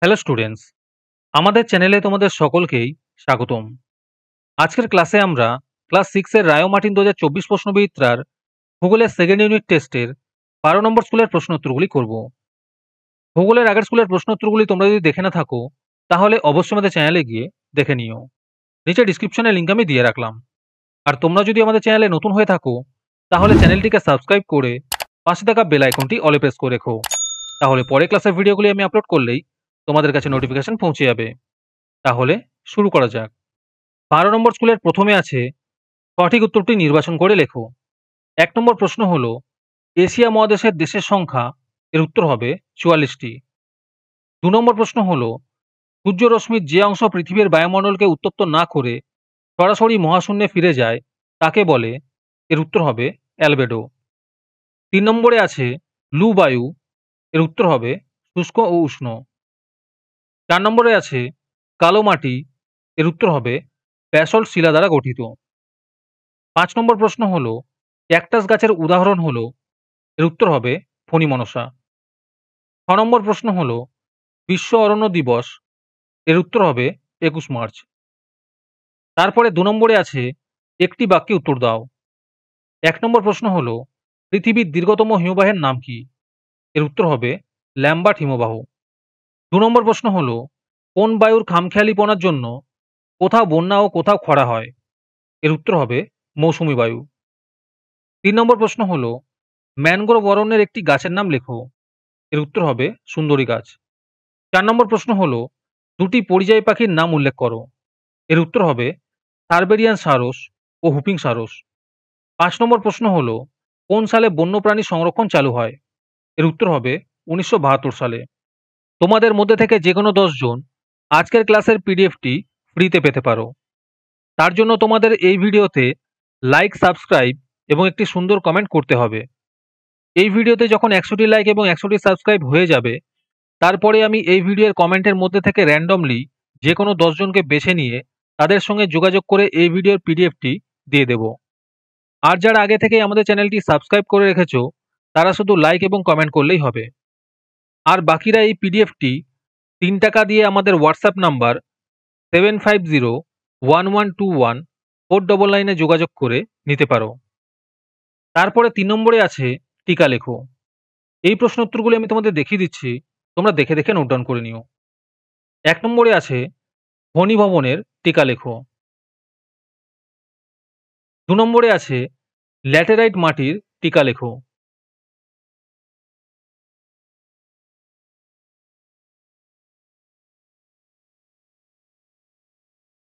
Hello students, আমাদের চ্যানেলে তোমাদের সকলকেই স্বাগতম। আজকের ক্লাসে আমরা ক্লাস 6 এর রায় ও মার্টিন 2024 প্রশ্নবিচিত্রার ভূগোলের সেকেন্ড ইউনিট টেস্টের 12 নম্বর স্কুলের প্রশ্নোত্তরগুলি করব। ভূগোলের আগের স্কুলের প্রশ্নোত্তরগুলি তোমরা যদি দেখে না থাকো তাহলে অবশ্যই আমাদের চ্যানেলে গিয়ে দেখে নিও। নিচে ডিসক্রিপশনে লিঙ্ক আমি দিয়ে রাখলাম। আর তোমরা যদি আমাদের চ্যানেলে নতুন হয়ে থাকো তাহলে চ্যানেলটিকে সাবস্ক্রাইব করে পাশে থাকা বেল আইকনটি অলে প্রেস করে রেখো। তাহলে পরে ক্লাসের ভিডিওগুলি আমি আপলোড করলেই তোমাদের কাছে নোটিফিকেশন পৌঁছে যাবে। তাহলে শুরু করা যাক। 12 নম্বর স্কুলের প্রথমে আছে সঠিক উত্তরটি নির্বাচন করে লেখো। 1 নম্বর প্রশ্ন হলো এশিয়া মহাদেশের দেশের সংখ্যা, এর উত্তর হবে 44টি। 2 নম্বর প্রশ্ন হলো সূর্যরশ্মির যে অংশ পৃথিবীর বায়ুমণ্ডলকে উত্তপ্ত না করে সরাসরি মহাশূন্যে ফিরে যায় তাকে বলে, এর উত্তর হবে অ্যালবেডো। 3 নম্বরে আছে লু বায়ু, এর উত্তর হবে শুষ্ক ও উষ্ণ। 4 নম্বরে আছে কালো মাটি, এর উত্তর হবে ব্যাসল্ট শিলা দ্বারা গঠিত। 5 নম্বর প্রশ্ন হলো ক্যাকটাস গাছের উদাহরণ হলো, এর উত্তর হবে ফণিমনসা। 6 নম্বর প্রশ্ন হলো বিশ্ব অরণ্য দিবস, এর উত্তর হবে 21 মার্চ। তারপরে 2 নম্বরে আছে একটি বাক্যে উত্তর দাও। 1 নম্বর প্রশ্ন হলো পৃথিবীর দীর্ঘতম হিমবাহের নাম কি, এর উত্তর হবে ল্যাম্বার্ট হিমবাহ। 2 নম্বর প্রশ্ন হলো কোন বায়ুর খামখেয়ালিপনার জন্য কোথাও বন্যা ও কোথাও খরা হয়, এর উত্তর হবে মৌসুমী বায়ু। 3 নম্বর প্রশ্ন হলো ম্যানগ্রোভ অরণ্যের একটি গাছের নাম লেখো, এর উত্তর হবে সুন্দরী গাছ। 4 নম্বর প্রশ্ন হলো দুটি পরিযায়ী পাখির নাম উল্লেখ করো, এর উত্তর হবে সার্বেরিয়ান সারস ও হুপিং সারস। 5 নম্বর প্রশ্ন হলো কোন সালে বন্যপ্রাণী সংরক্ষণ চালু হয়, এর উত্তর হবে 1972 সালে। তোমাদের মধ্যে থেকে যে কোনো 10 জন আজকের ক্লাসের পিডিএফটি ফ্রিতে পেতে পারো। তার জন্য তোমাদের এই ভিডিওতে লাইক, সাবস্ক্রাইব এবং একটি সুন্দর কমেন্ট করতে হবে। এই ভিডিওতে যখন 100টি লাইক এবং 100টি সাবস্ক্রাইব হয়ে যাবে তারপরে আমি এই ভিডিওর কমেন্টের মধ্যে থেকে র্যান্ডমলি যে কোনো 10 জনকে বেছে নিয়ে তাদের সঙ্গে যোগাযোগ করে এই ভিডিওর পিডিএফটি দিয়ে দেব। আর যারা আগে থেকেই আমাদের চ্যানেলটি সাবস্ক্রাইব করে রেখেছো তারা শুধু লাইক এবং কমেন্ট করলেই হবে। আর বাকিরা এই পিডিএফটি 3 টাকা দিয়ে আমাদের হোয়াটসঅ্যাপ নাম্বার 7501121499 যোগাযোগ করে নিতে পারো। তারপরে 3 নম্বরে আছে টিকা লেখো। এই প্রশ্ন উত্তরগুলি আমি তোমাদের দেখিয়ে দিচ্ছি, তোমরা দেখে দেখে নোট ডাউন করে নিও। 1 নম্বরে আছে ঘনীভবনের টিকা লেখো। 2 নম্বরে আছে ল্যাটেরাইট মাটির টিকা লেখো।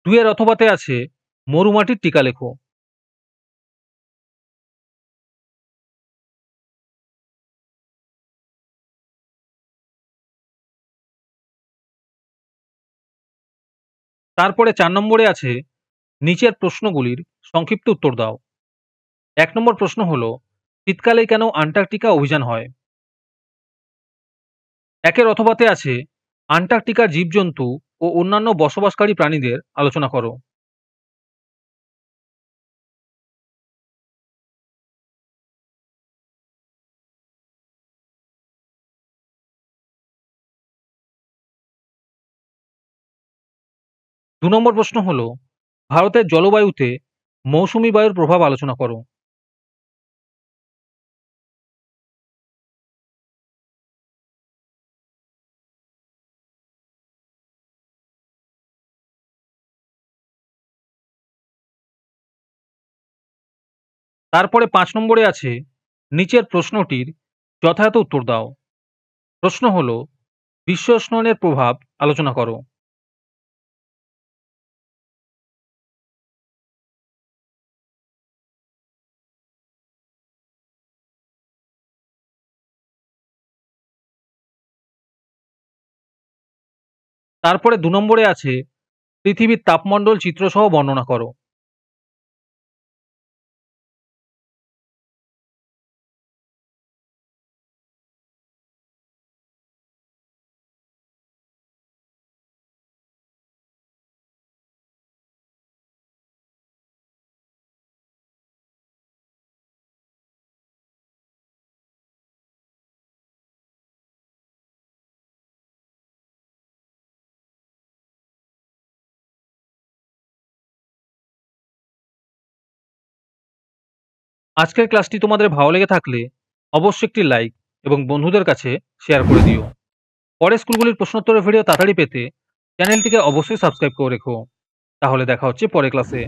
2 এর অথবাতে আছে মরুমাটির টিকা লেখো। তারপরে 4 নম্বরে আছে নিচের প্রশ্নগুলির সংক্ষিপ্ত উত্তর দাও। 1 নম্বর প্রশ্ন হলো শীতকালে কেন আন্টার্কটিকা অভিযান হয়? 1 এর অথবাতে আছে আন্টার্কটিকার জীবজন্তু ও অন্যান্য বসবাসকারী প্রাণীদের আলোচনা করো। দু নম্বর প্রশ্ন হলো ভারতের জলবায়ুতে মৌসুমী বায়ুর প্রভাব আলোচনা করো। তারপরে 5 নম্বরে আছে নিচের প্রশ্নটির যথাযথ উত্তর দাও। প্রশ্ন হলো বিশ্ব উষ্ণায়নের প্রভাব আলোচনা করো। তারপরে 2 নম্বরে আছে পৃথিবীর তাপমণ্ডল চিত্রসহ বর্ণনা করো। আজকের ক্লাসটি তোমাদের ভালো লেগে থাকলে অবশ্যই একটি লাইক এবং বন্ধুদের কাছে শেয়ার করে দিও। পরের স্কুলগুলির প্রশ্নোত্তরের ভিডিও তাড়াতাড়ি পেতে চ্যানেলটিকে অবশ্যই সাবস্ক্রাইব করে রেখো। তাহলে দেখা হচ্ছে পরের ক্লাসে।